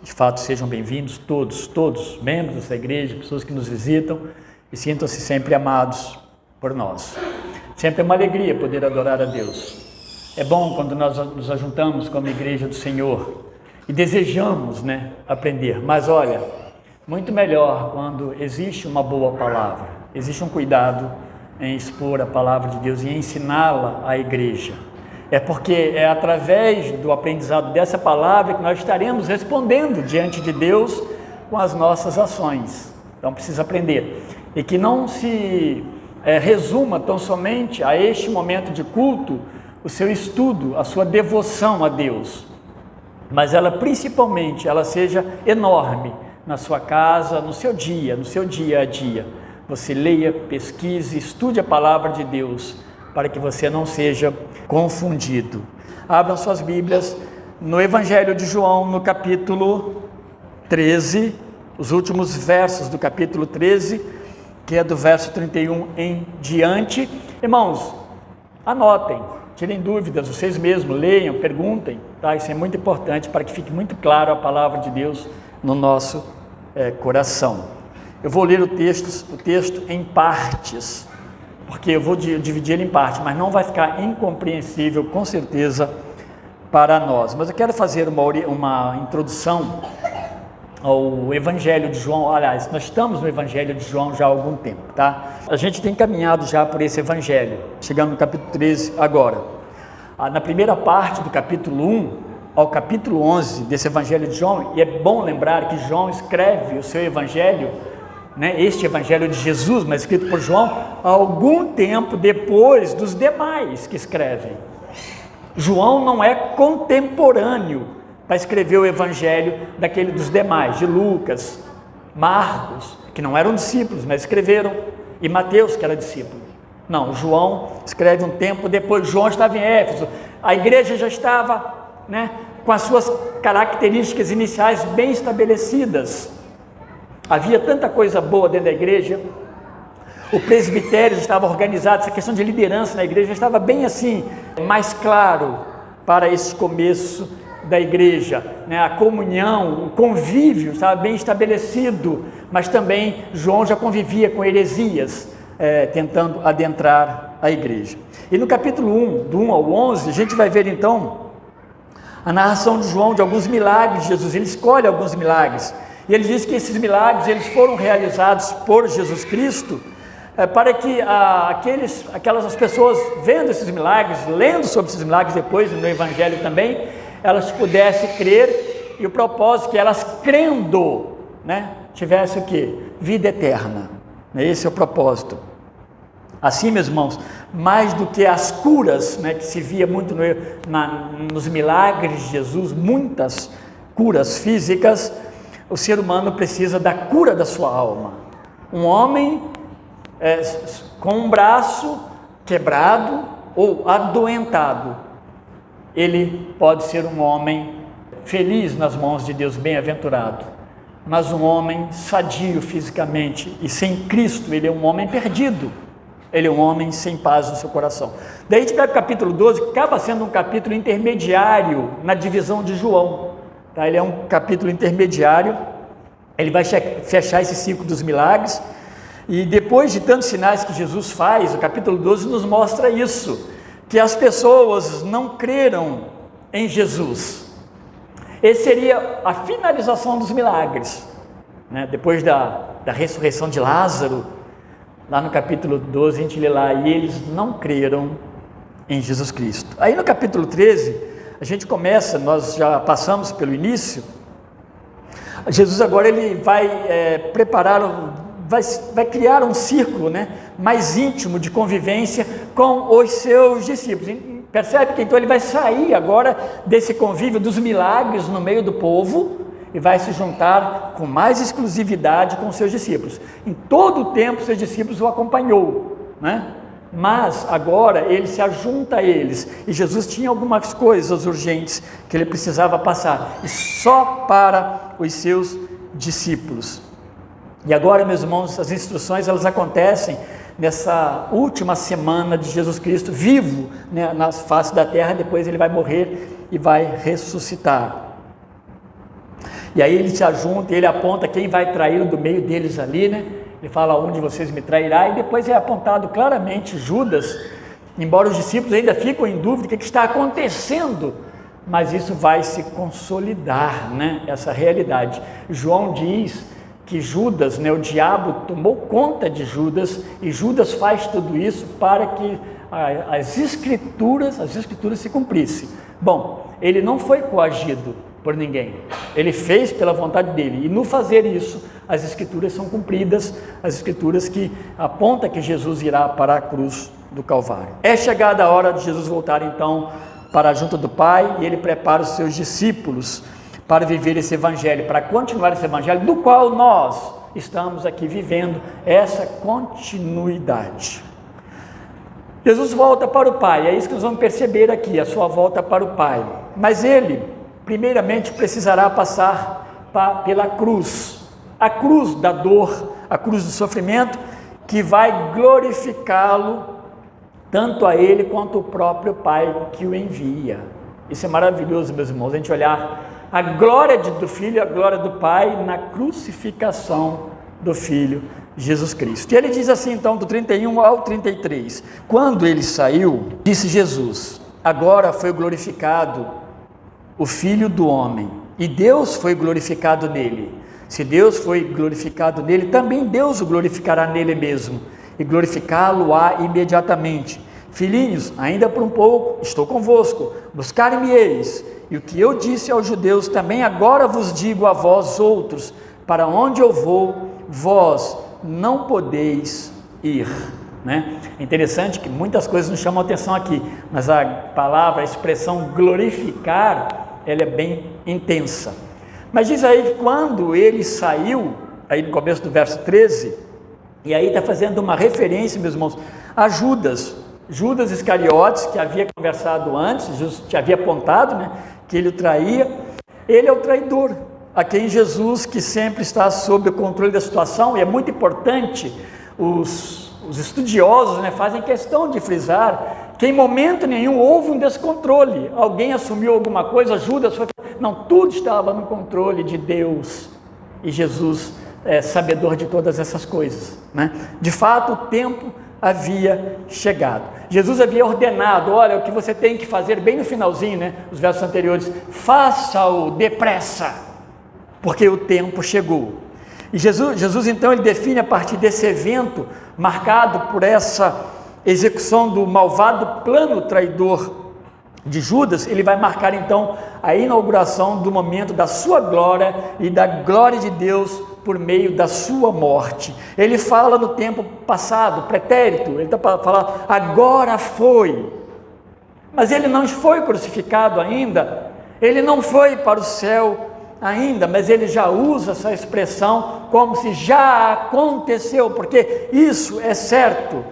de fato sejam bem-vindos todos, membros dessa igreja, pessoas que nos visitam, e sintam-se sempre amados por nós. Sempre é uma alegria poder adorar a Deus. É bom quando nós nos ajuntamos como igreja do Senhor e desejamos, aprender. Mas olha, muito melhor quando existe uma boa palavra, existe um cuidado em expor a palavra de Deus e ensiná-la à igreja. É porque é através do aprendizado dessa palavra que nós estaremos respondendo diante de Deus com as nossas ações. Então precisa aprender. E que não se resuma tão somente a este momento de culto, o seu estudo, a sua devoção a Deus. Mas ela principalmente, ela seja enorme na sua casa, no seu dia a dia. Você leia, pesquise, estude a palavra de Deus, para que você não seja confundido. Abram suas Bíblias no Evangelho de João, no capítulo 13, os últimos versos do capítulo 13, que é do verso 31 em diante. Irmãos, anotem, tirem dúvidas, vocês mesmos leiam, perguntem, tá? Isso é muito importante para que fique muito claro a palavra de Deus no nosso coração. Eu vou ler o texto em partes, porque eu vou dividir ele em partes, mas não vai ficar incompreensível, com certeza, para nós. Mas eu quero fazer uma introdução ao Evangelho de João. Aliás, nós estamos no Evangelho de João já há algum tempo, tá? A gente tem caminhado já por esse Evangelho, chegando no capítulo 13 agora. Na primeira parte do capítulo 1 ao capítulo 11 desse Evangelho de João, e é bom lembrar que João escreve o seu Evangelho, este Evangelho de Jesus, mas escrito por João, há algum tempo depois dos demais que escrevem. João não é contemporâneo para escrever o Evangelho dos demais, de Lucas, Marcos, que não eram discípulos, mas escreveram, e Mateus, que era discípulo. Não, João escreve um tempo depois. João estava em Éfeso, a igreja já estava com as suas características iniciais bem estabelecidas. Havia tanta coisa boa dentro da igreja, o presbitério estava organizado, essa questão de liderança na igreja estava bem assim, mais claro para esse começo da igreja, a comunhão, o convívio estava bem estabelecido, mas também João já convivia com heresias, tentando adentrar a igreja. E no capítulo 1, do 1 ao 11, a gente vai ver então a narração de João de alguns milagres de Jesus. Ele escolhe alguns milagres, e ele diz que esses milagres eles foram realizados por Jesus Cristo, para que aquelas pessoas vendo esses milagres, lendo sobre esses milagres depois no Evangelho também, elas pudessem crer, e o propósito que elas crendo, tivesse o quê? Vida eterna. Esse é o propósito. Assim, meus irmãos, mais do que as curas, que se via muito nos milagres de Jesus, muitas curas físicas, o ser humano precisa da cura da sua alma. Um homem com um braço quebrado ou adoentado, ele pode ser um homem feliz nas mãos de Deus, bem-aventurado, mas um homem sadio fisicamente e sem Cristo, ele é um homem perdido, ele é um homem sem paz no seu coração. Daí a gente pega o capítulo 12, que acaba sendo um capítulo intermediário na divisão de João, tá? Ele é um capítulo intermediário, ele vai fechar esse ciclo dos milagres, e depois de tantos sinais que Jesus faz, o capítulo 12 nos mostra isso, que as pessoas não creram em Jesus. Esse seria a finalização dos milagres, depois da ressurreição de Lázaro, lá no capítulo 12 a gente lê lá, e eles não creram em Jesus Cristo. Aí no capítulo 13, a gente começa, nós já passamos pelo início, Jesus agora ele vai vai criar um círculo mais íntimo de convivência com os seus discípulos. Percebe que então ele vai sair agora desse convívio dos milagres no meio do povo e vai se juntar com mais exclusividade com os seus discípulos. Em todo o tempo seus discípulos o acompanhou, mas agora ele se ajunta a eles, e Jesus tinha algumas coisas urgentes que ele precisava passar, e só para os seus discípulos. E agora, meus irmãos, as instruções elas acontecem nessa última semana de Jesus Cristo vivo, na face da terra. Depois ele vai morrer e vai ressuscitar. E aí ele se ajunta e ele aponta quem vai traí-lo do meio deles ali, né? Ele fala, um de vocês me trairá, e depois é apontado claramente Judas, embora os discípulos ainda ficam em dúvida do que está acontecendo, mas isso vai se consolidar, né? Essa realidade. João diz que Judas, né, o diabo tomou conta de Judas, e Judas faz tudo isso para que as escrituras se cumprissem. Bom, ele não foi coagido por ninguém, ele fez pela vontade dele, e no fazer isso, as escrituras são cumpridas, as escrituras que apontam que Jesus irá para a cruz do Calvário. É chegada a hora de Jesus voltar então para junto do Pai, e ele prepara os seus discípulos para viver esse evangelho, para continuar esse evangelho do qual nós estamos aqui vivendo essa continuidade. Jesus volta para o Pai, é isso que nós vamos perceber aqui, a sua volta para o Pai. Mas ele, primeiramente, precisará passar pela cruz, a cruz da dor, a cruz do sofrimento, que vai glorificá-lo, tanto a ele quanto o próprio Pai que o envia. Isso é maravilhoso, meus irmãos, a gente olhar a glória do Filho e a glória do Pai na crucificação do Filho Jesus Cristo. E ele diz assim então, do 31 ao 33, quando ele saiu, disse Jesus, agora foi glorificado o Filho do Homem, e Deus foi glorificado nele. Se Deus foi glorificado nele, também Deus o glorificará nele mesmo, e glorificá-lo-á imediatamente. Filhinhos, ainda por um pouco estou convosco, buscar-me-eis, e o que eu disse aos judeus, também agora vos digo a vós outros, para onde eu vou, vós não podeis ir. Né? É interessante que muitas coisas nos chamam a atenção aqui, mas a palavra, a expressão glorificar, ela é bem intensa. Mas diz aí que quando ele saiu, aí no começo do verso 13, e aí está fazendo uma referência, meus irmãos, a Judas Iscariotes, que havia conversado antes, Jesus te havia apontado, né, que ele o traía. Ele é o traidor, a quem Jesus, que sempre está sob o controle da situação, e é muito importante, os estudiosos, né, fazem questão de frisar que em momento nenhum houve um descontrole, alguém assumiu alguma coisa, Judas foi, não, tudo estava no controle de Deus, e Jesus é sabedor de todas essas coisas, né? De fato o tempo havia chegado, Jesus havia ordenado, olha, o que você tem que fazer, bem no finalzinho, né, os versos anteriores, faça-o depressa, porque o tempo chegou. E Jesus então ele define a partir desse evento, marcado por essa execução do malvado plano traidor de Judas, ele vai marcar então a inauguração do momento da sua glória e da glória de Deus por meio da sua morte. Ele fala no tempo passado, pretérito, ele está falando, agora foi, mas ele não foi crucificado ainda, ele não foi para o céu ainda, mas ele já usa essa expressão como se já aconteceu, porque isso é certo,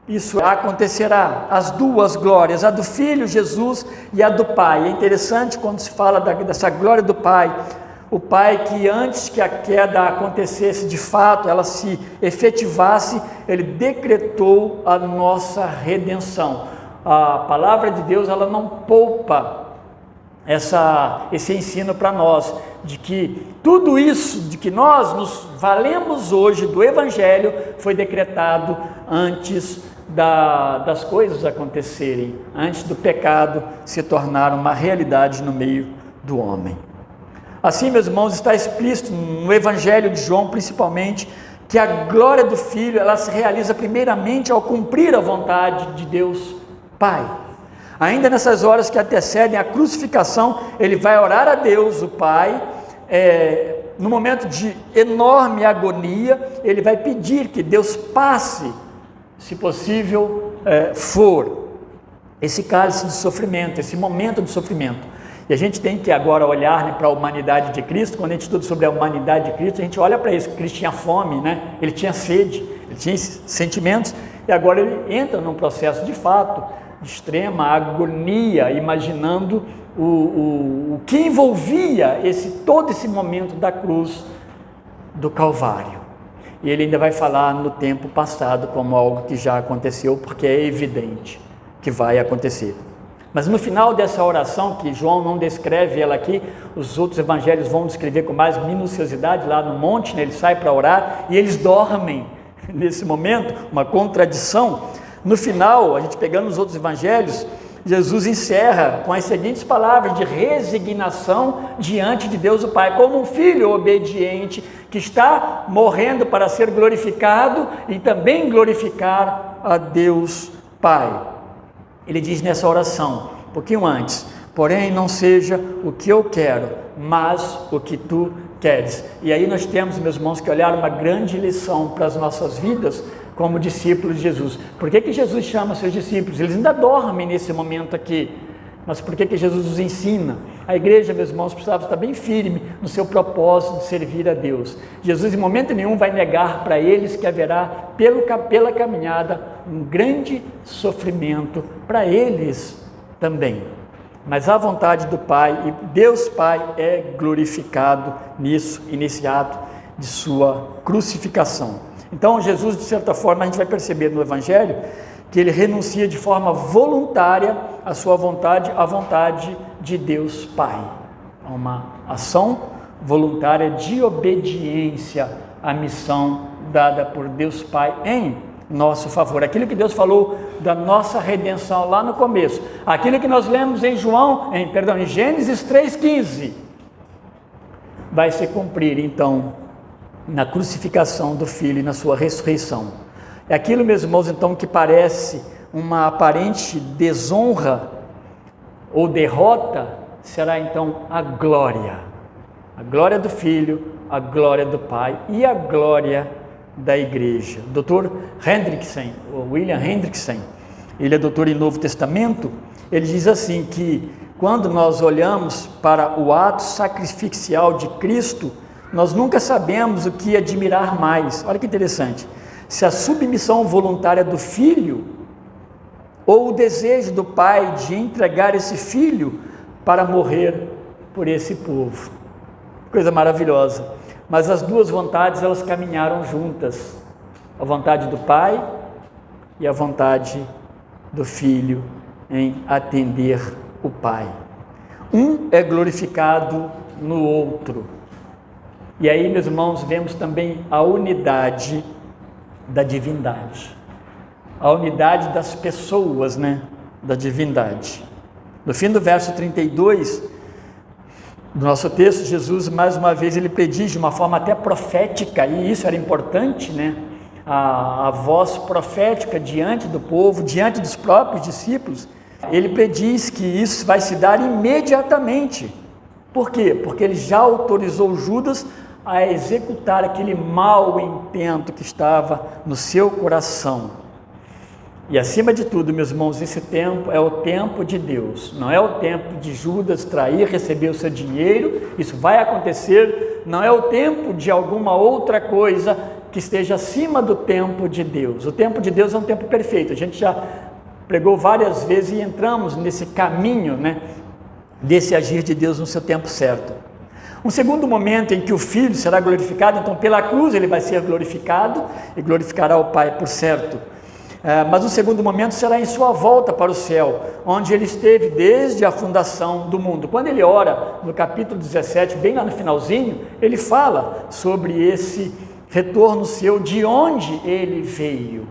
isso acontecerá, as duas glórias, a do Filho Jesus e a do Pai. É interessante quando se fala dessa glória do Pai, o Pai que antes que a queda acontecesse de fato, ela se efetivasse, ele decretou a nossa redenção. A palavra de Deus, ela não poupa esse ensino para nós, de que tudo isso, de que nós nos valemos hoje do Evangelho, foi decretado antes das coisas acontecerem, antes do pecado se tornar uma realidade no meio do homem. Assim, meus irmãos, está explícito no Evangelho de João, principalmente, que a glória do Filho, ela se realiza primeiramente ao cumprir a vontade de Deus Pai. Ainda nessas horas que antecedem a crucificação, ele vai orar a Deus, o Pai, no momento de enorme agonia, ele vai pedir que Deus passe, se possível for, esse cálice de sofrimento, esse momento de sofrimento. E a gente tem que agora olhar, né, para a humanidade de Cristo. Quando a gente estuda sobre a humanidade de Cristo, a gente olha para isso, Cristo tinha fome, né? Ele tinha sede, ele tinha sentimentos, e agora ele entra num processo de fato, de extrema agonia, imaginando o que envolvia todo esse momento da cruz do Calvário. E ele ainda vai falar no tempo passado como algo que já aconteceu, porque é evidente que vai acontecer. Mas no final dessa oração, que João não descreve ela aqui, os outros evangelhos vão descrever com mais minuciosidade lá no monte, né? Ele sai para orar e eles dormem nesse momento, uma contradição. No final, a gente pegando os outros evangelhos, Jesus encerra com as seguintes palavras de resignação diante de Deus o Pai, como um filho obediente que está morrendo para ser glorificado e também glorificar a Deus Pai. Ele diz nessa oração, um pouquinho antes: porém não seja o que eu quero, mas o que tu queres. E aí nós temos, meus irmãos, que olhar uma grande lição para as nossas vidas como discípulos de Jesus. Por que Jesus chama seus discípulos? Eles ainda dormem nesse momento aqui, mas por que Jesus os ensina? A igreja, meus irmãos, precisava estar bem firme no seu propósito de servir a Deus. Jesus em momento nenhum vai negar para eles que haverá pela caminhada um grande sofrimento para eles também. Mas a vontade do Pai, e Deus Pai é glorificado nisso e nesse ato de sua crucificação. Então Jesus, de certa forma, a gente vai perceber no Evangelho que ele renuncia de forma voluntária a sua vontade, à vontade de Deus Pai. Uma ação voluntária de obediência à missão dada por Deus Pai em nosso favor. Aquilo que Deus falou da nossa redenção lá no começo, aquilo que nós lemos em em Gênesis 3,15, vai se cumprir então na crucificação do Filho e na sua ressurreição. É aquilo, meus irmãos, então, que parece uma aparente desonra ou derrota, será então a glória do Filho, a glória do Pai e a glória da igreja. Dr. Hendrickson, William Hendrickson, ele é doutor em Novo Testamento, ele diz assim que quando nós olhamos para o ato sacrificial de Cristo, nós nunca sabemos o que admirar mais. Olha que interessante, se a submissão voluntária do Filho ou o desejo do Pai de entregar esse Filho para morrer por esse povo. Coisa maravilhosa. Mas as duas vontades, elas caminharam juntas, a vontade do Pai e a vontade do Filho em atender o Pai. Um é glorificado no outro. E aí, meus irmãos, vemos também a unidade da divindade, a unidade das pessoas, da divindade. No fim do verso 32 do nosso texto, Jesus, mais uma vez, ele prediz de uma forma até profética, e isso era importante, a voz profética diante do povo, diante dos próprios discípulos. Ele prediz que isso vai se dar imediatamente. Por quê? Porque ele já autorizou Judas a executar aquele mau intento que estava no seu coração. E acima de tudo, meus irmãos, esse tempo é o tempo de Deus, não é o tempo de Judas trair, receber o seu dinheiro. Isso vai acontecer, não é o tempo de alguma outra coisa que esteja acima do tempo de Deus. O tempo de Deus é um tempo perfeito, a gente já pregou várias vezes e entramos nesse caminho, desse agir de Deus no seu tempo certo. Um segundo momento em que o Filho será glorificado, então pela cruz ele vai ser glorificado e glorificará o Pai, por certo. Mas o segundo momento será em sua volta para o céu, onde ele esteve desde a fundação do mundo. Quando ele ora, no capítulo 17, bem lá no finalzinho, ele fala sobre esse retorno seu, de onde ele veio.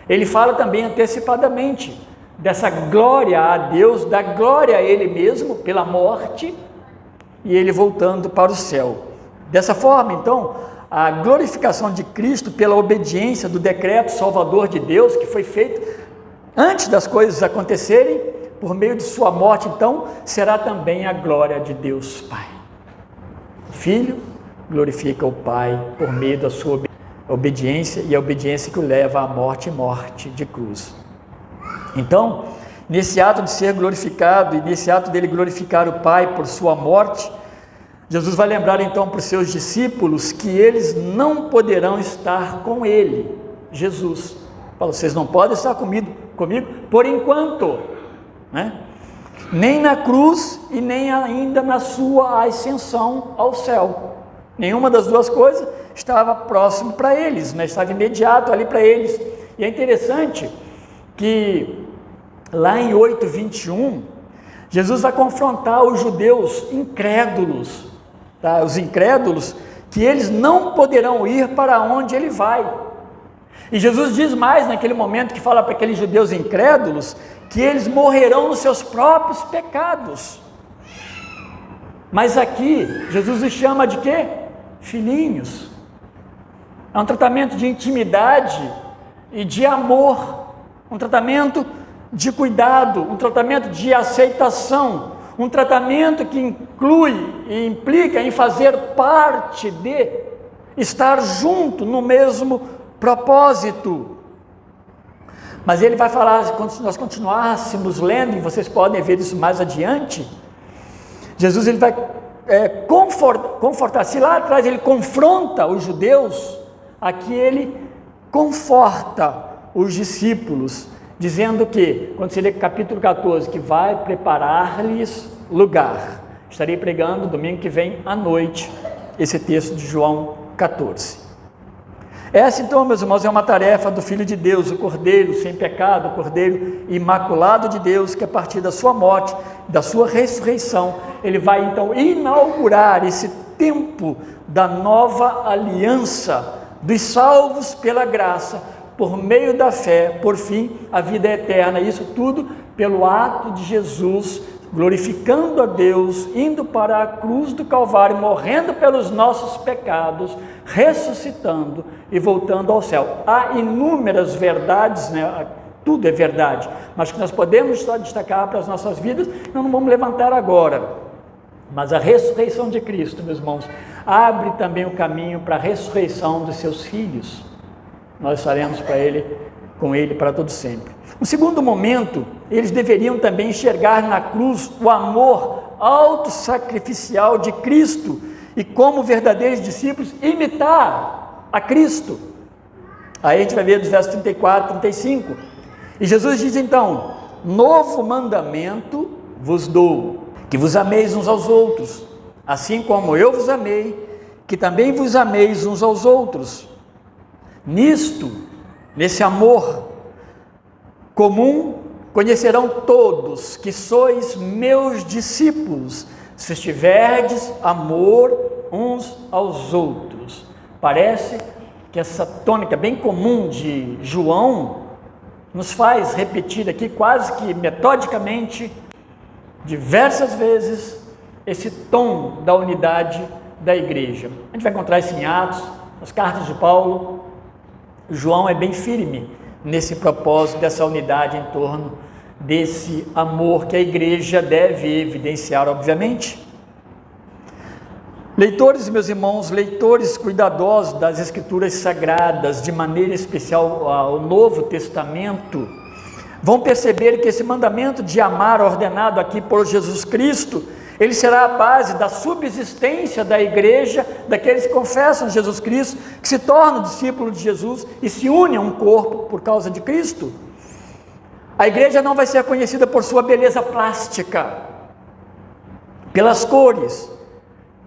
Ele fala também antecipadamente dessa glória a Deus, da glória a ele mesmo pela morte, e ele voltando para o céu. Dessa forma, então, a glorificação de Cristo pela obediência do decreto salvador de Deus, que foi feito antes das coisas acontecerem, por meio de sua morte, então, será também a glória de Deus Pai. O Filho glorifica o Pai por meio da sua obediência, e a obediência que o leva à morte e morte de cruz. Então, nesse ato de ser glorificado e nesse ato dele glorificar o Pai por sua morte, Jesus vai lembrar então para os seus discípulos que eles não poderão estar com ele. Jesus fala: vocês não podem estar comigo por enquanto, nem na cruz e nem ainda na sua ascensão ao céu. Nenhuma das duas coisas estava próximo para eles, estava imediato ali para eles. E é interessante que lá em 8:21, Jesus vai confrontar os judeus incrédulos, tá? Os incrédulos, que eles não poderão ir para onde ele vai. E Jesus diz mais naquele momento, que fala para aqueles judeus incrédulos, que eles morrerão nos seus próprios pecados. Mas aqui, Jesus os chama de quê? Filhinhos. É um tratamento de intimidade e de amor, um tratamento de cuidado, um tratamento de aceitação, um tratamento que inclui e implica em fazer parte de, estar junto no mesmo propósito. Mas ele vai falar, quando nós continuássemos lendo, e vocês podem ver isso mais adiante, Jesus ele vai confortar, se lá atrás ele confronta os judeus, aqui ele conforta os discípulos, dizendo que, quando você lê capítulo 14, que vai preparar-lhes lugar. Estarei pregando domingo que vem à noite, esse texto de João 14. Essa então, meus irmãos, é uma tarefa do Filho de Deus, o Cordeiro sem pecado, o Cordeiro imaculado de Deus, que a partir da sua morte, da sua ressurreição, ele vai então inaugurar esse tempo da nova aliança, dos salvos pela graça, por meio da fé, por fim, a vida eterna. Isso tudo pelo ato de Jesus, glorificando a Deus, indo para a cruz do Calvário, morrendo pelos nossos pecados, ressuscitando e voltando ao céu. Há inúmeras verdades, né? Tudo é verdade, mas que nós podemos só destacar para as nossas vidas, nós não vamos levantar agora. Mas a ressurreição de Cristo, meus irmãos, abre também o caminho para a ressurreição dos seus filhos. Nós estaremos com ele para todo sempre. No segundo momento, eles deveriam também enxergar na cruz o amor autossacrificial de Cristo e, como verdadeiros discípulos, imitar a Cristo. Aí a gente vai ver dos versos 34 e 35. E Jesus diz então: novo mandamento vos dou, que vos ameis uns aos outros, assim como eu vos amei, que também vos ameis uns aos outros. Nisto, nesse amor comum, conhecerão todos que sois meus discípulos, se tiverdes amor uns aos outros. Parece que essa tônica bem comum de João nos faz repetir aqui quase que metodicamente, diversas vezes, esse tom da unidade da igreja. A gente vai encontrar isso em Atos, nas cartas de Paulo. João é bem firme nesse propósito dessa unidade em torno desse amor que a igreja deve evidenciar, obviamente. Leitores, meus irmãos, leitores cuidadosos das Escrituras Sagradas, de maneira especial ao Novo Testamento, vão perceber que esse mandamento de amar, ordenado aqui por Jesus Cristo, ele será a base da subsistência da igreja, daqueles que confessam Jesus Cristo, que se tornam discípulos de Jesus e se unem a um corpo por causa de Cristo. A igreja não vai ser conhecida por sua beleza plástica, pelas cores,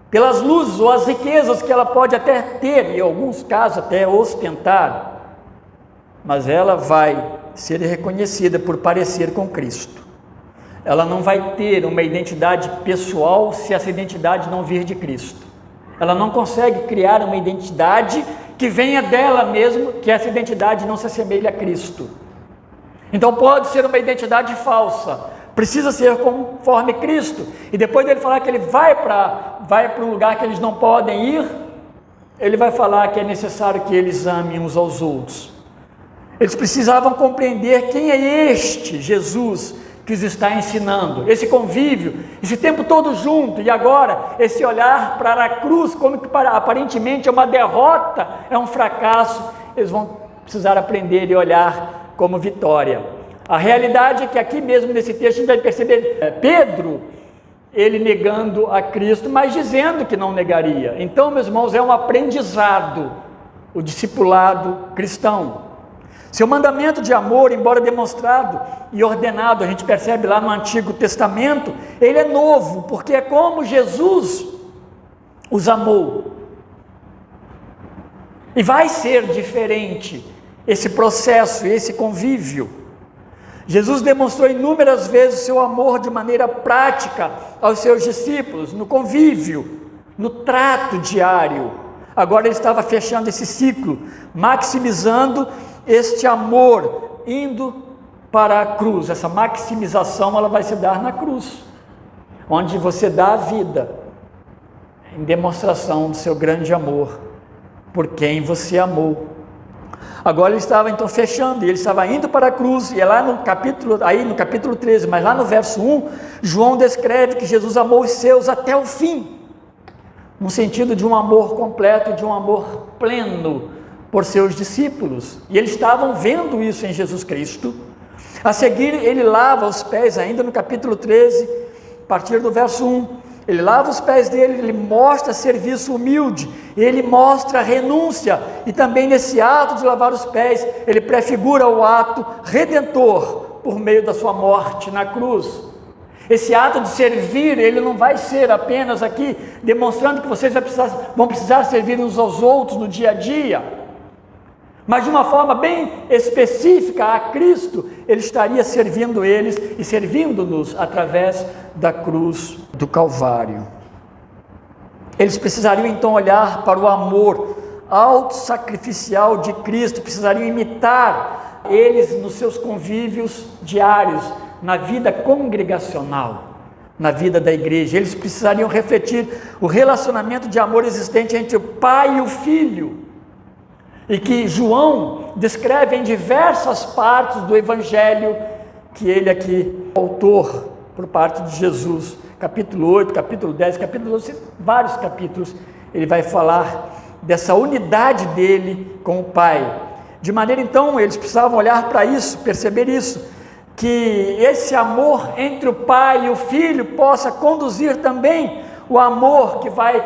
pelas luzes ou as riquezas que ela pode até ter, em alguns casos até ostentar, mas ela vai ser reconhecida por parecer com Cristo. Ela não vai ter uma identidade pessoal se essa identidade não vir de Cristo. Ela não consegue criar uma identidade que venha dela mesmo, que essa identidade não se assemelhe a Cristo. Então pode ser uma identidade falsa, precisa ser conforme Cristo. E depois dele falar que ele vai para um lugar que eles não podem ir, ele vai falar que é necessário que eles amem uns aos outros. Eles precisavam compreender quem é este Jesus que os está ensinando, esse convívio, esse tempo todo junto, e agora esse olhar para a cruz, como que aparentemente é uma derrota, é um fracasso, eles vão precisar aprender e olhar como vitória. A realidade é que aqui mesmo nesse texto a gente vai perceber Pedro, ele negando a Cristo, mas dizendo que não negaria. Então, meus irmãos, é um aprendizado, o discipulado cristão. Seu mandamento de amor, embora demonstrado e ordenado, a gente percebe lá no Antigo Testamento, ele é novo, porque é como Jesus os amou. E vai ser diferente esse processo, esse convívio. Jesus demonstrou inúmeras vezes o seu amor de maneira prática aos seus discípulos, no convívio, no trato diário. Agora ele estava fechando esse ciclo, maximizando este amor, indo para a cruz. Essa maximização ela vai se dar na cruz, onde você dá a vida em demonstração do seu grande amor por quem você amou. Agora ele estava então fechando, e ele estava indo para a cruz, e é lá no capítulo 13, mas lá no verso 1, João descreve que Jesus amou os seus até o fim, no sentido de um amor completo, de um amor pleno por seus discípulos, e eles estavam vendo isso em Jesus Cristo. A seguir ele lava os pés, ainda no capítulo 13, a partir do verso 1, ele lava os pés dele, ele mostra serviço humilde, ele mostra renúncia, e também nesse ato de lavar os pés, ele prefigura o ato redentor por meio da sua morte na cruz. Esse ato de servir, ele não vai ser apenas aqui demonstrando que vocês vão precisar servir uns aos outros no dia a dia, mas de uma forma bem específica a Cristo, ele estaria servindo eles e servindo-nos através da cruz do Calvário. Eles precisariam então olhar para o amor autossacrificial de Cristo, precisariam imitar eles nos seus convívios diários, na vida congregacional, na vida da igreja. Eles precisariam refletir o relacionamento de amor existente entre o Pai e o Filho, e que João descreve em diversas partes do Evangelho, que ele aqui, autor, por parte de Jesus, capítulo 8, capítulo 10, capítulo 12, vários capítulos, ele vai falar dessa unidade dele com o Pai, de maneira então, eles precisavam olhar para isso, perceber isso, que esse amor entre o Pai e o Filho possa conduzir também o amor que vai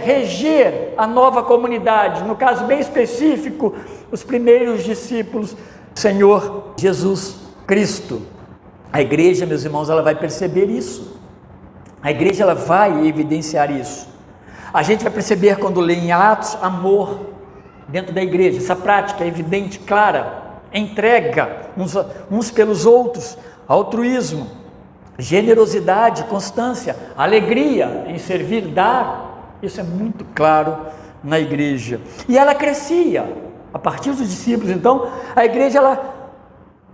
reger a nova comunidade, no caso bem específico, os primeiros discípulos do Senhor Jesus Cristo. A igreja, meus irmãos, ela vai perceber isso, a igreja ela vai evidenciar isso. A gente vai perceber quando lê em Atos, amor dentro da igreja, essa prática é evidente, clara, entrega uns pelos outros, altruísmo, generosidade, constância, alegria em servir, dar, isso é muito claro na igreja. E ela crescia, a partir dos discípulos, então, a igreja ela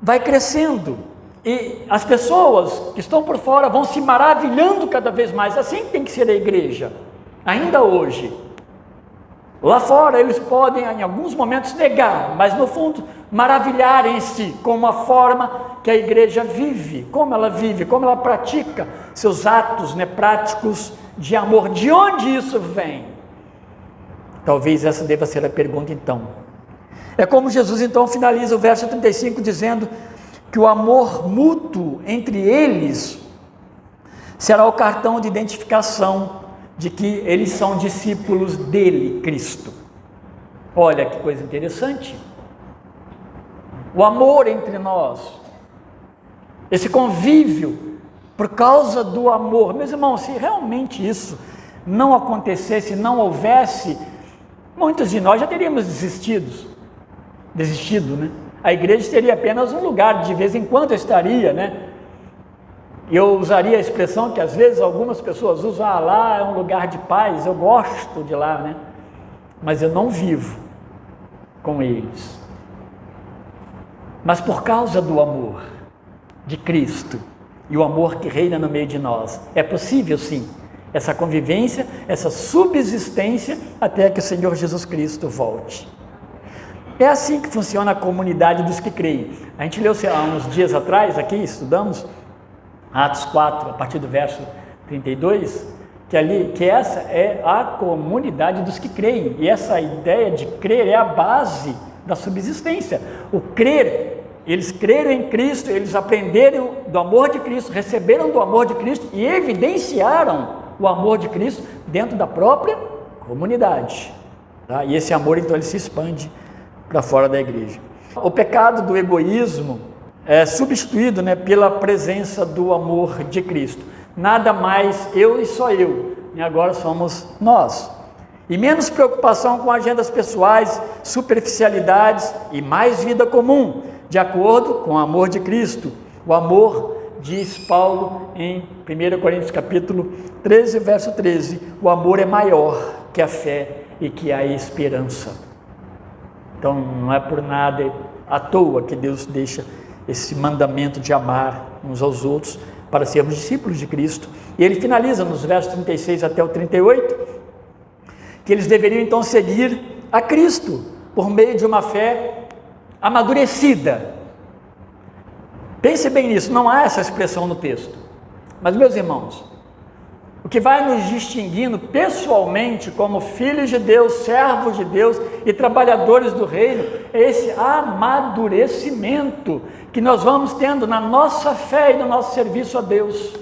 vai crescendo, e as pessoas que estão por fora vão se maravilhando cada vez mais. Assim tem que ser a igreja, ainda hoje. Lá fora eles podem em alguns momentos negar, mas no fundo maravilharem-se com uma forma que a igreja vive, como ela pratica seus atos práticos de amor. De onde isso vem? Talvez essa deva ser a pergunta então. É como Jesus então finaliza o verso 35 dizendo que o amor mútuo entre eles será o cartão de identificação de que eles são discípulos dele, Cristo. Olha que coisa interessante. O amor entre nós, esse convívio, por causa do amor. Meus irmãos, se realmente isso não acontecesse, não houvesse, muitos de nós já teríamos desistido, A igreja seria apenas um lugar, de vez em quando estaria, Eu usaria a expressão que às vezes algumas pessoas usam, lá é um lugar de paz, eu gosto de lá, Mas eu não vivo com eles. Mas por causa do amor de Cristo e o amor que reina no meio de nós, é possível sim, essa convivência, essa subsistência até que o Senhor Jesus Cristo volte. É assim que funciona a comunidade dos que creem. A gente leu há uns dias atrás, aqui estudamos, Atos 4, a partir do verso 32, que essa é a comunidade dos que creem, e essa ideia de crer é a base da subsistência. O crer, eles creram em Cristo, eles aprenderam do amor de Cristo, receberam do amor de Cristo e evidenciaram o amor de Cristo dentro da própria comunidade. E esse amor então ele se expande para fora da igreja. O pecado do egoísmo é substituído pela presença do amor de Cristo. Nada mais eu e só eu, e agora somos nós. E menos preocupação com agendas pessoais, superficialidades e mais vida comum, de acordo com o amor de Cristo. O amor, diz Paulo em 1 Coríntios capítulo 13, verso 13, o amor é maior que a fé e que a esperança. Então não é por nada à toa que Deus deixa esse mandamento de amar uns aos outros para sermos discípulos de Cristo. E ele finaliza nos versos 36 até o 38, que eles deveriam então seguir a Cristo por meio de uma fé amadurecida. Pense bem nisso, não há essa expressão no texto. Mas, meus irmãos, o que vai nos distinguindo pessoalmente como filhos de Deus, servos de Deus e trabalhadores do reino, é esse amadurecimento que nós vamos tendo na nossa fé e no nosso serviço a Deus.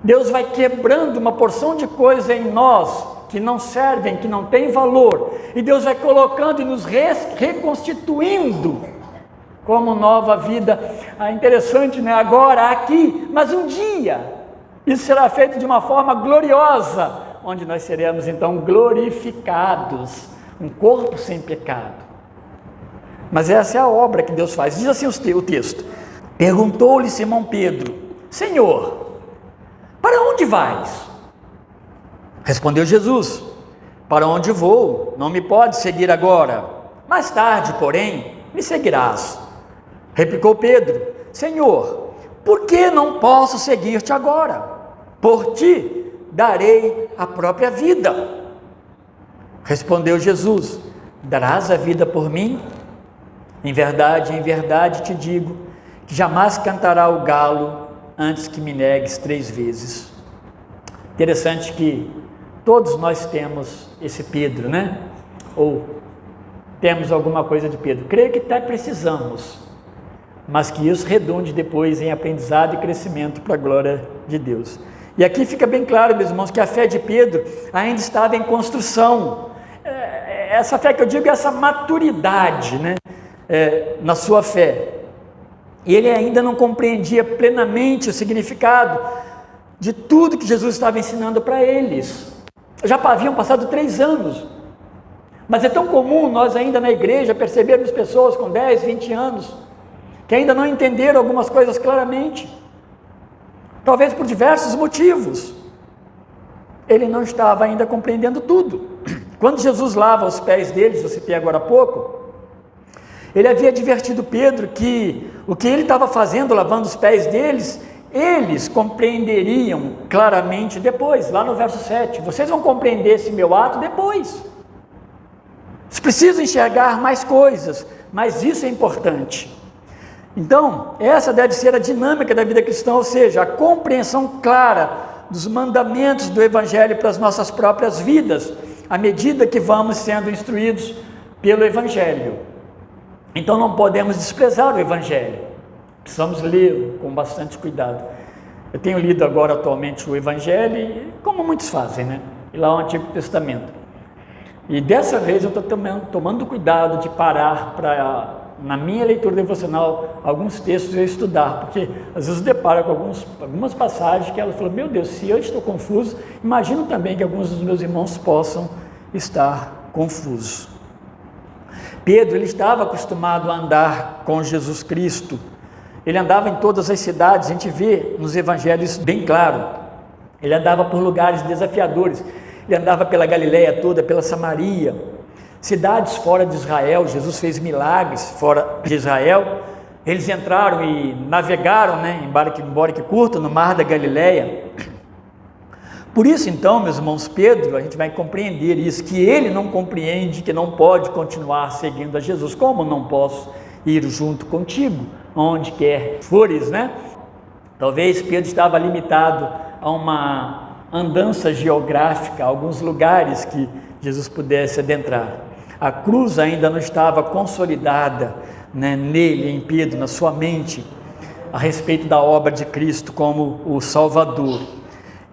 Deus vai quebrando uma porção de coisa em nós que não servem, que não têm valor, e Deus vai colocando e nos reconstituindo como nova vida. Interessante, né? Agora, aqui, mas um dia isso será feito de uma forma gloriosa, onde nós seremos então glorificados, um corpo sem pecado. Mas essa é a obra que Deus faz. Diz assim o texto: perguntou-lhe Simão Pedro: Senhor, para onde vais? Respondeu Jesus: para onde vou, não me podes seguir agora, mais tarde, porém, me seguirás. Replicou Pedro: Senhor, por que não posso seguir-te agora? Por ti darei a própria vida. Respondeu Jesus: darás a vida por mim? Em verdade te digo, que jamais cantará o galo antes que me negues 3 vezes. Interessante que todos nós temos esse Pedro, né? Ou temos alguma coisa de Pedro. Creio que até precisamos, mas que isso redunde depois em aprendizado e crescimento para a glória de Deus. E aqui fica bem claro, meus irmãos, que a fé de Pedro ainda estava em construção. Essa fé que eu digo é essa maturidade, né? Na sua fé. E ele ainda não compreendia plenamente o significado de tudo que Jesus estava ensinando para eles. Já haviam passado 3 anos, mas é tão comum nós ainda na igreja percebermos pessoas com 10, 20 anos, que ainda não entenderam algumas coisas claramente, talvez por diversos motivos. Ele não estava ainda compreendendo tudo. Quando Jesus lava os pés deles, eu citei agora há pouco, ele havia advertido Pedro que o que ele estava fazendo, lavando os pés deles, eles compreenderiam claramente depois, lá no verso 7, vocês vão compreender esse meu ato depois, vocês precisam enxergar mais coisas, mas isso é importante. Então, essa deve ser a dinâmica da vida cristã, ou seja, a compreensão clara dos mandamentos do Evangelho para as nossas próprias vidas, à medida que vamos sendo instruídos pelo Evangelho. Então não podemos desprezar o Evangelho, precisamos ler com bastante cuidado. Eu tenho lido agora atualmente o Evangelho, como muitos fazem, né? E lá o Antigo Testamento. E dessa vez eu estou tomando cuidado de parar para, na minha leitura devocional, alguns textos eu estudar, porque às vezes eu deparo com algumas passagens que ela fala: meu Deus, se eu estou confuso, imagino também que alguns dos meus irmãos possam estar confusos. Pedro, ele estava acostumado a andar com Jesus Cristo, ele andava em todas as cidades, a gente vê nos evangelhos isso bem claro, ele andava por lugares desafiadores, ele andava pela Galileia toda, pela Samaria, cidades fora de Israel. Jesus fez milagres fora de Israel, eles entraram e navegaram, né, em barque curto, no mar da Galileia. Por isso então, meus irmãos, Pedro, a gente vai compreender isso, que ele não compreende que não pode continuar seguindo a Jesus. Como não posso ir junto contigo, onde quer fores, né? Talvez Pedro estava limitado a uma andança geográfica, a alguns lugares que Jesus pudesse adentrar. A cruz ainda não estava consolidada, né, nele, em Pedro, na sua mente, a respeito da obra de Cristo como o Salvador.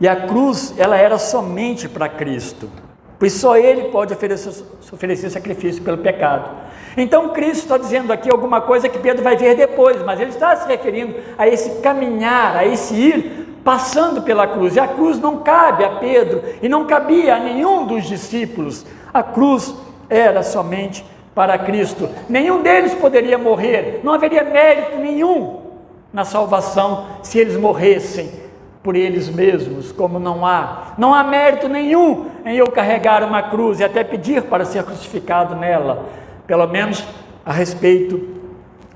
E a cruz, ela era somente para Cristo, pois só Ele pode oferecer sacrifício pelo pecado. Então Cristo está dizendo aqui alguma coisa que Pedro vai ver depois, mas ele está se referindo a esse caminhar, a esse ir, passando pela cruz. E a cruz não cabe a Pedro, e não cabia a nenhum dos discípulos. A cruz era somente para Cristo. Nenhum deles poderia morrer, não haveria mérito nenhum na salvação se eles morressem por eles mesmos, como não há mérito nenhum em eu carregar uma cruz e até pedir para ser crucificado nela, pelo menos a respeito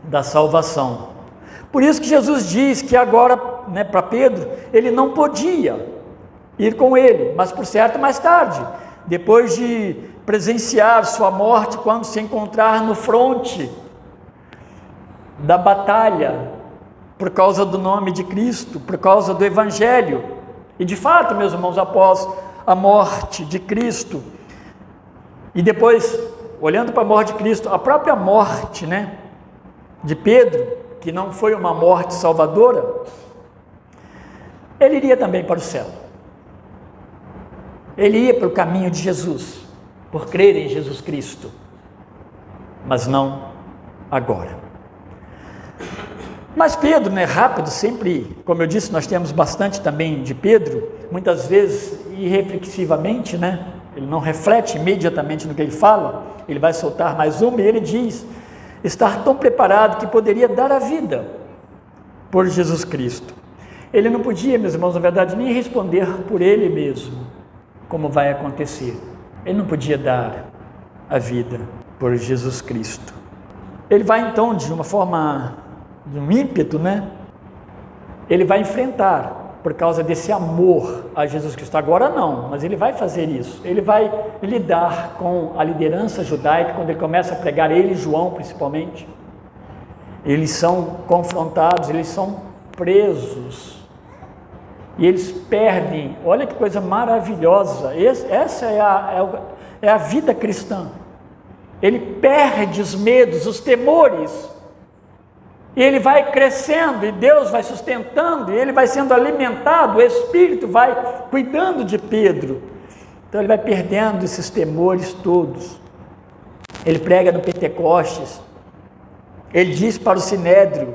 da salvação. Por isso que Jesus diz que agora, para Pedro, ele não podia ir com ele, mas por certo mais tarde, depois de presenciar sua morte, quando se encontrar no fronte da batalha, por causa do nome de Cristo, por causa do Evangelho. E de fato, meus irmãos, após a morte de Cristo, e depois, olhando para a morte de Cristo, a própria morte, de Pedro, que não foi uma morte salvadora, ele iria também para o céu. Ele ia para o caminho de Jesus, por crer em Jesus Cristo, mas não agora. Mas Pedro, rápido, sempre, como eu disse, nós temos bastante também de Pedro, muitas vezes irreflexivamente, ele não reflete imediatamente no que ele fala, ele vai soltar mais uma e ele diz estar tão preparado que poderia dar a vida por Jesus Cristo. Ele não podia, meus irmãos, na verdade, nem responder por ele mesmo, como vai acontecer. Ele não podia dar a vida por Jesus Cristo. Ele vai então, de uma forma, de um ímpeto, ele vai enfrentar, por causa desse amor a Jesus Cristo. Agora não, mas ele vai fazer isso. Ele vai lidar com a liderança judaica, quando ele começa a pregar, ele e João principalmente. Eles são confrontados, eles são presos, e eles perdem. Olha que coisa maravilhosa, essa é a vida cristã. Ele perde os medos, os temores, e ele vai crescendo, e Deus vai sustentando, e ele vai sendo alimentado, o Espírito vai cuidando de Pedro. Então ele vai perdendo esses temores todos. Ele prega no Pentecostes, ele diz para o Sinédrio,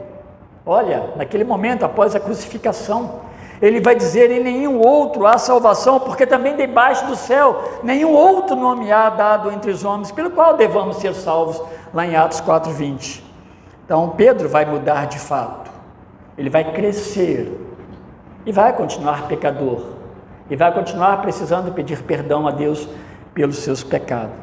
olha, naquele momento, após a crucificação, ele vai dizer: em nenhum outro há salvação, porque também debaixo do céu nenhum outro nome há dado entre os homens, pelo qual devamos ser salvos, lá em Atos 4:20. Então Pedro vai mudar de fato, ele vai crescer, e vai continuar pecador, e vai continuar precisando pedir perdão a Deus pelos seus pecados.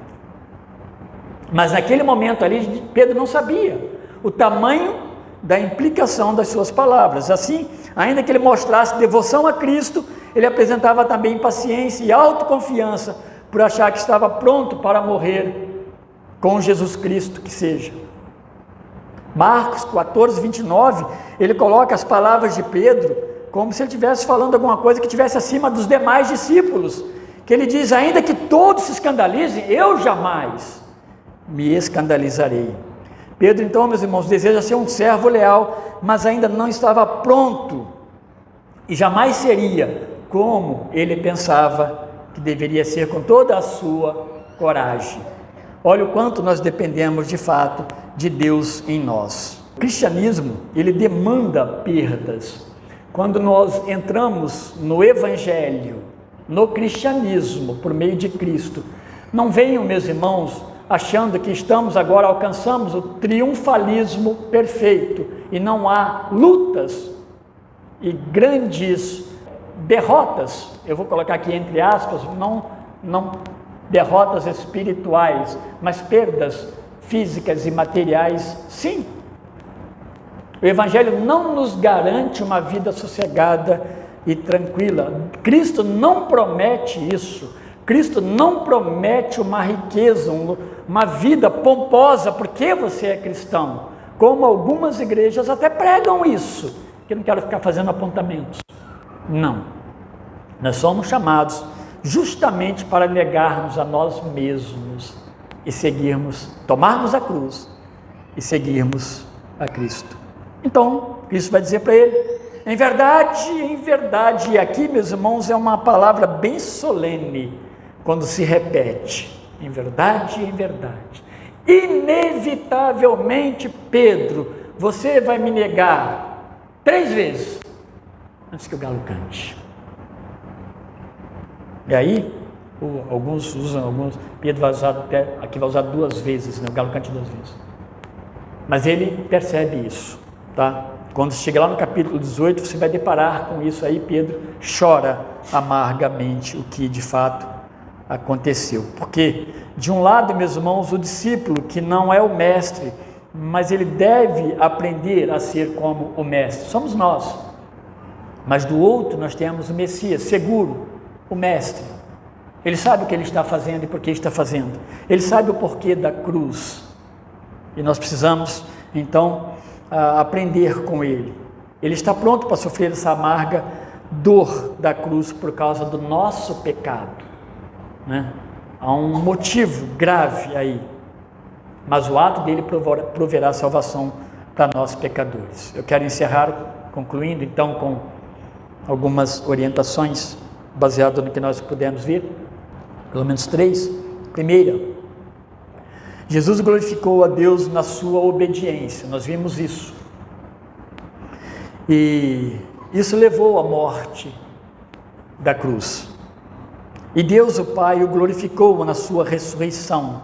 Mas naquele momento ali, Pedro não sabia o tamanho da implicação das suas palavras. Assim, ainda que ele mostrasse devoção a Cristo, ele apresentava também paciência e autoconfiança, por achar que estava pronto para morrer com Jesus Cristo que seja. Marcos 14:29, ele coloca as palavras de Pedro como se ele estivesse falando alguma coisa que estivesse acima dos demais discípulos, que ele diz: ainda que todos se escandalizem, eu jamais me escandalizarei. Pedro, então, meus irmãos, deseja ser um servo leal, mas ainda não estava pronto, e jamais seria como ele pensava que deveria ser, com toda a sua coragem. Olha o quanto nós dependemos de fato de Deus em nós. O cristianismo, ele demanda perdas. Quando nós entramos no Evangelho, no cristianismo, por meio de Cristo, não venham, meus irmãos, achando que alcançamos o triunfalismo perfeito, e não há lutas e grandes derrotas, eu vou colocar aqui entre aspas, não derrotas espirituais, mas perdas físicas e materiais, sim. O Evangelho não nos garante uma vida sossegada e tranquila. Cristo não promete isso. Cristo não promete uma riqueza, uma vida pomposa, porque você é cristão, como algumas igrejas até pregam isso, que eu não quero ficar fazendo apontamentos. Não, nós somos chamados justamente para negarmos a nós mesmos e tomarmos a cruz e seguirmos a Cristo. Então, Cristo vai dizer para ele: em verdade, e aqui, meus irmãos, é uma palavra bem solene, quando se repete, em verdade, inevitavelmente, Pedro, você vai me negar 3 vezes, antes que o galo cante. E aí, alguns usam, Pedro vai usar aqui vai usar 2 vezes, o galo cante 2 vezes. Mas ele percebe isso, tá? Quando chegar lá no capítulo 18, você vai deparar com isso aí. Pedro chora amargamente o que de fato aconteceu. Porque, de um lado, meus irmãos, o discípulo que não é o mestre, mas ele deve aprender a ser como o mestre, somos nós. Mas do outro nós temos o Messias, seguro, o mestre. Ele sabe o que ele está fazendo e por que está fazendo. Ele sabe o porquê da cruz. E nós precisamos, então, aprender com ele. Ele está pronto para sofrer essa amarga dor da cruz por causa do nosso pecado, né? Há um motivo grave aí, mas o ato dele proverá salvação para nós pecadores. Eu quero encerrar concluindo então com algumas orientações baseadas no que nós pudemos ver, pelo menos 3. Primeira, Jesus glorificou a Deus na sua obediência, nós vimos isso. E isso levou à morte da cruz. E Deus, o Pai, o glorificou na sua ressurreição.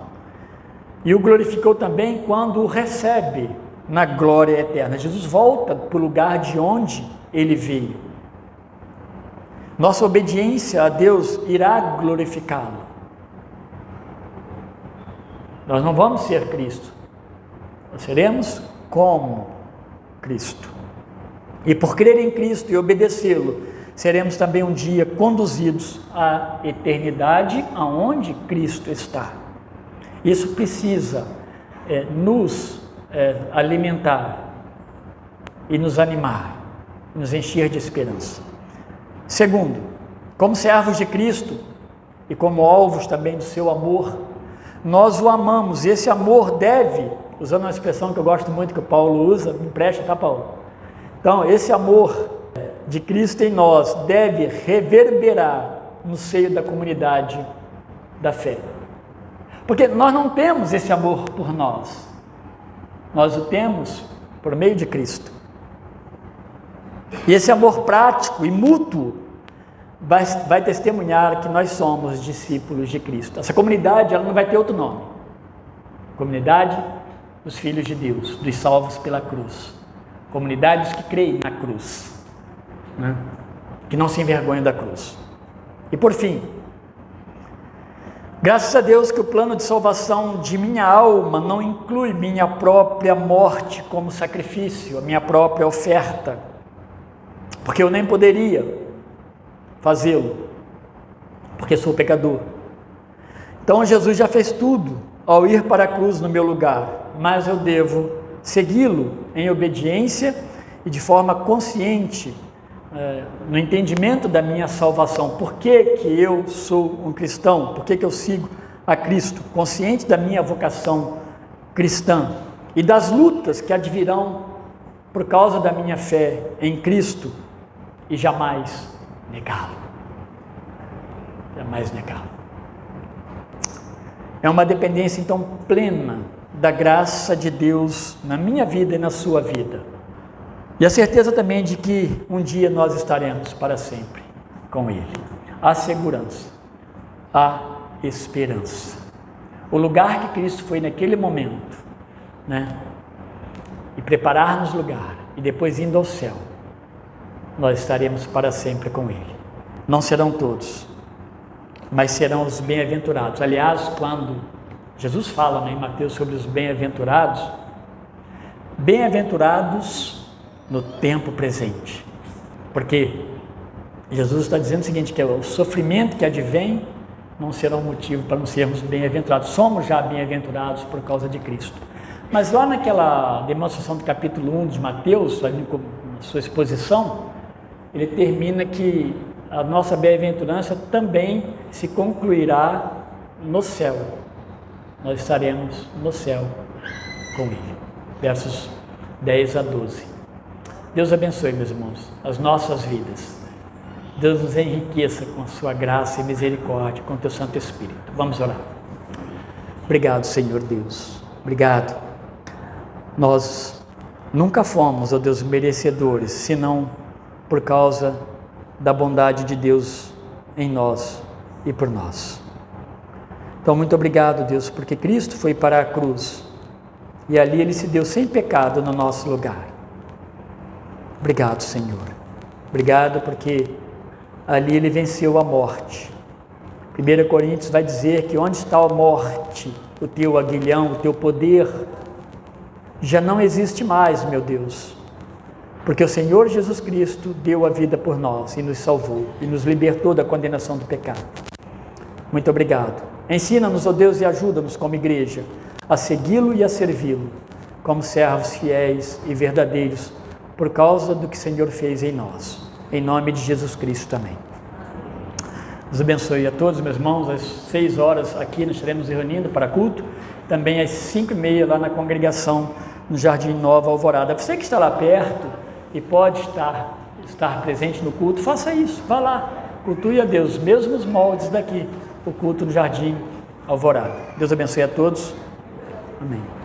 E o glorificou também quando o recebe na glória eterna. Jesus volta para o lugar de onde ele veio. Nossa obediência a Deus irá glorificá-lo. Nós não vamos ser Cristo, nós seremos como Cristo. E por crer em Cristo e obedecê-lo, seremos também um dia conduzidos à eternidade aonde Cristo está. Isso precisa nos alimentar e nos animar, nos encher de esperança. Segundo, como servos de Cristo e como alvos também do seu amor, nós o amamos, e esse amor deve, usando uma expressão que eu gosto muito que o Paulo usa, me empresta, tá, Paulo? Então, esse amor de Cristo em nós deve reverberar no seio da comunidade da fé. Porque nós não temos esse amor por nós, nós o temos por meio de Cristo. E esse amor prático e mútuo vai testemunhar que nós somos discípulos de Cristo. Essa comunidade, ela não vai ter outro nome. Comunidade dos filhos de Deus, dos salvos pela cruz. Comunidades que creem na cruz, né? Que não se envergonham da cruz. E por fim, graças a Deus que o plano de salvação de minha alma não inclui minha própria morte como sacrifício, a minha própria oferta, porque eu nem poderia fazê-lo, porque sou pecador. Então Jesus já fez tudo ao ir para a cruz no meu lugar, mas eu devo segui-lo em obediência e de forma consciente, no entendimento da minha salvação. Por que que eu sou um cristão? Por que que eu sigo a Cristo? Consciente da minha vocação cristã e das lutas que advirão por causa da minha fé em Cristo, e jamais negá-lo. Jamais negá-lo. É uma dependência então plena da graça de Deus na minha vida e na sua vida. E a certeza também de que um dia nós estaremos para sempre com Ele. A segurança, a esperança. O lugar que Cristo foi naquele momento, né? E preparar-nos lugar, e depois indo ao céu, nós estaremos para sempre com Ele. Não serão todos, mas serão os bem-aventurados. Aliás, quando Jesus fala, né, em Mateus sobre os bem-aventurados, bem-aventurados no tempo presente, porque Jesus está dizendo o seguinte, que o sofrimento que advém não será um motivo para não sermos bem-aventurados. Somos já bem-aventurados por causa de Cristo. Mas lá naquela demonstração do capítulo 1 de Mateus, ali na sua exposição, ele termina que a nossa bem-aventurança também se concluirá no céu. Nós estaremos no céu com Ele. Versos 10 a 12. Deus abençoe, meus irmãos, as nossas vidas. Deus nos enriqueça com a sua graça e misericórdia, com o teu Santo Espírito. Vamos orar. Obrigado, Senhor Deus. Obrigado. Nós nunca fomos, ó Deus, merecedores, senão por causa da bondade de Deus em nós e por nós. Então, muito obrigado, Deus, porque Cristo foi para a cruz e ali Ele se deu sem pecado no nosso lugar. Obrigado, Senhor. Obrigado porque ali ele venceu a morte. 1 Coríntios vai dizer que onde está a morte, o teu aguilhão, o teu poder, já não existe mais, meu Deus. Porque o Senhor Jesus Cristo deu a vida por nós e nos salvou e nos libertou da condenação do pecado. Muito obrigado. Ensina-nos, ó Deus, e ajuda-nos como igreja a segui-lo e a servi-lo como servos fiéis e verdadeiros por causa do que o Senhor fez em nós. Em nome de Jesus Cristo também. Deus abençoe a todos, meus irmãos. Às 6 horas aqui nós estaremos reunindo para culto. Também às 5h30 lá na congregação no Jardim Nova Alvorada. Você que está lá perto e pode estar presente no culto, faça isso, vá lá, cultue a Deus, mesmo os moldes daqui, o culto no Jardim Alvorada. Deus abençoe a todos, amém.